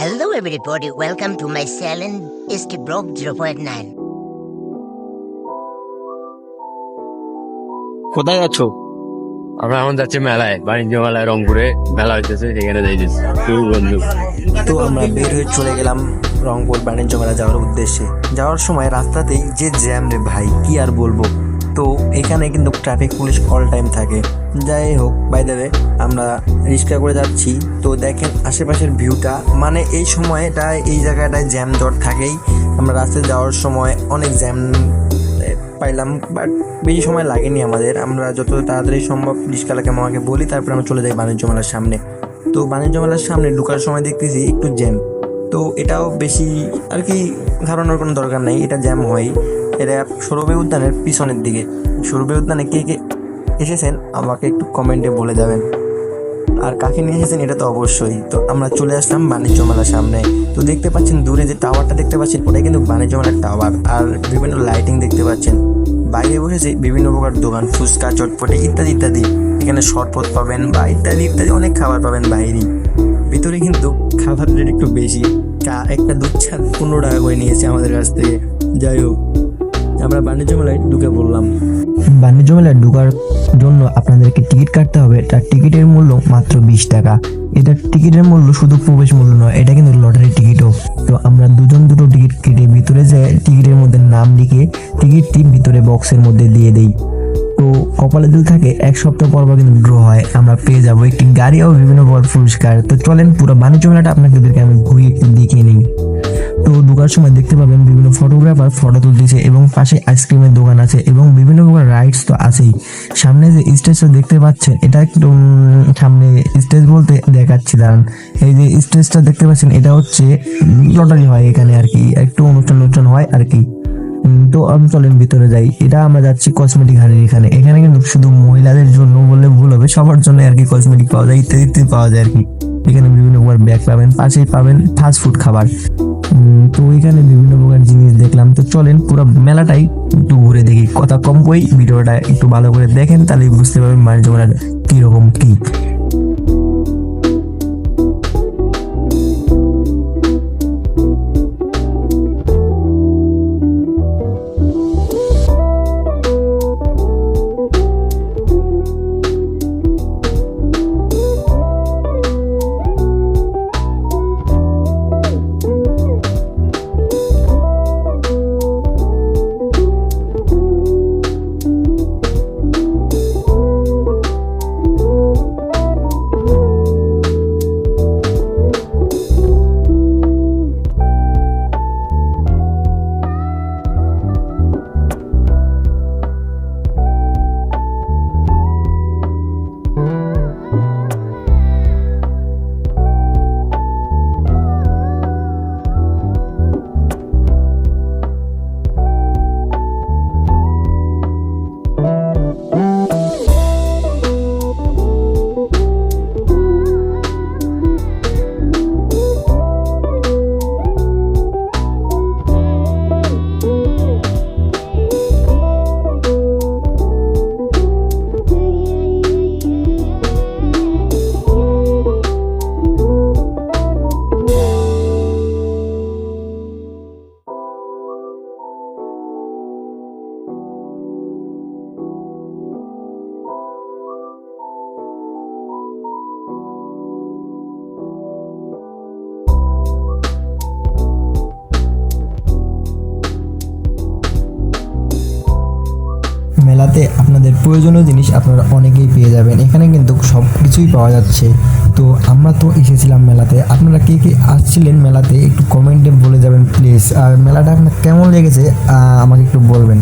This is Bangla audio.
Hello everybody, welcome to my channel ST Block 0.9. কোথায় যাচ্ছ? আমরা এখন যাচ্ছি মেলায়, বাণিজ্য মেলায়, রংপুরে মেলা হইতেছে, সেখানে যাইতেছি তুই বন্ধু। তো আমরা বের হয়ে চলে গেলাম রংপুর বাণিজ্য মেলা যাওয়ার উদ্দেশ্যে। যাওয়ার সময় রাস্তাতেই যে জ্যাম রে ভাই, কি আর বলবো। তো এখানে কিন্তু ট্রাফিক পুলিশ অল টাইম থাকে। যাই হোক, বাই দ্য ওয়ে আমরা রিক্সা করে যাচ্ছি। তো দেখেন আশেপাশের ভিউটা, মানে এই সময়টায় এই জায়গাটায় জ্যাম জট থাকেই। আমরা রাস্তায় যাওয়ার সময় অনেক জ্যাম পাইলাম, বাট বেশি সময় লাগেনি আমাদের। আমরা যত তাড়াতাড়ি সম্ভব রিক্সাওয়ালাকে আমাকে বলি, তারপরে আমরা চলে যাই বাণিজ্য মেলার সামনে। তো বাণিজ্য মেলার সামনে ঢোকার সময় দেখতেছি একটু জ্যাম। তো এটাও বেশি আর কি ধারণার কোনো দরকার নেই, এটা জ্যাম হয়। এটা সৌরভী উদ্যানের পিছনের দিকে। সৌরভী উদ্যানে কে কে এসেছেন আমাকে একটু কমেন্টে বলে যাবেন, আর কাকে নিয়ে এসেছেন এটা তো অবশ্যই। তো আমরা চলে আসলাম বাণিজ্য মেলার সামনে। তো দেখতে পাচ্ছেন দূরে যে টাওয়ারটা দেখতে পাচ্ছেন, ওটাই কিন্তু বাণিজ্য মেলার টাওয়ার। আর বিভিন্ন লাইটিং দেখতে পাচ্ছেন। বাইরে বসেছে বিভিন্ন প্রকার দোকান, ফুচকা, চটপটে ইত্যাদি ইত্যাদি। এখানে শরবত পাবেন বা ইত্যাদি ইত্যাদি অনেক খাবার পাবেন বাইরেই। ভিতরে কিন্তু খাবার রেট একটু বেশি। একটা দুধ চা 15 টাকা করে নিয়েছে আমাদের কাছ থেকে। যাই হোক, আমরা বাণিজ্য মেলায় ঢুকে পড়লাম। বাণিজ্য মেলায় ঢোকার জন্য আপনাদেরকে টিকিট কাটতে হবে। তার টিকিটের মূল্য মাত্র 20 টাকা। এটা টিকিটের মূল্য শুধু প্রবেশ মূল্য নয়, এটা কিন্তু লটারি টিকিটও। তো আমরা দুটো টিকিট কেটে ভিতরে যাই, টিকিটের মধ্যে নাম লিখে টিকিটটি ভিতরে বক্সের মধ্যে দিয়ে দেই। তো কপালে দিল থাকে 1 সপ্তাহ পর কিন্তু ড্র হয়, আমরা পেয়ে যাবো একটি গাড়ি ও বিভিন্ন বড় পুরস্কার। তো চলেন পুরো বাণিজ্য মেলাটা আপনাদেরকে আমি ঘুরিয়ে একটু দেখিয়ে নিই। তো ঢোকার সময় দেখতে পাবেন বিভিন্ন ফটোগ্রাফার ফটো তুলতেছে এবং পাশে আইসক্রিমের দোকান আছে এবং বিভিন্ন প্রকার রাইডস তো আছেই। সামনে যে স্টেজটা দেখতে পাচ্ছেন, এটা একটু সামনে স্টেজ বলতে দেখাচ্ছি দাঁড়ান। এই যে স্টেজটা দেখতে পাচ্ছেন, এটা হচ্ছে লটারি হয় এখানে আর কি, একটু অনুষ্ঠান হয় আর কি। তো আমি চলেন ভিতরে যাই। এটা আমরা যাচ্ছি কসমেটিক হারের এখানে। এখানে কিন্তু শুধু মহিলাদের জন্য বললে ভুল হবে, সবার জন্য আর কি কসমেটিক পাওয়া যায়, ইত্যাদি ইত্যাদি পাওয়া যায় আর কি। এখানে বিভিন্ন প্রকার ব্যাগ পাবেন, পাশেই পাবেন ফাস্ট ফুড খাবার। তো এখানে বিভিন্ন প্রকার জিনিস দেখলাম। তো চলেন পুরো মেলাটাই একটু ঘুরে দেখি। কথা কম কই, ভিডিওটা একটু ভালো করে দেখেন, তাহলেই বুঝতে পারবেন বাণিজ্য মেলাটা কিরকম কি। মেলাতে আপনাদের প্রয়োজনীয় জিনিস আপনারা অনেকেই পেয়ে যাবেন। এখানে কিন্তু সব কিছুই পাওয়া যাচ্ছে। তো আমরা তো এসেছিলাম মেলাতে, আপনারা কে কে আসছিলেন মেলাতে একটু কমেন্টে বলে যাবেন প্লিজ। আর মেলাটা আপনার কেমন লেগেছে আমাকে একটু বলবেন।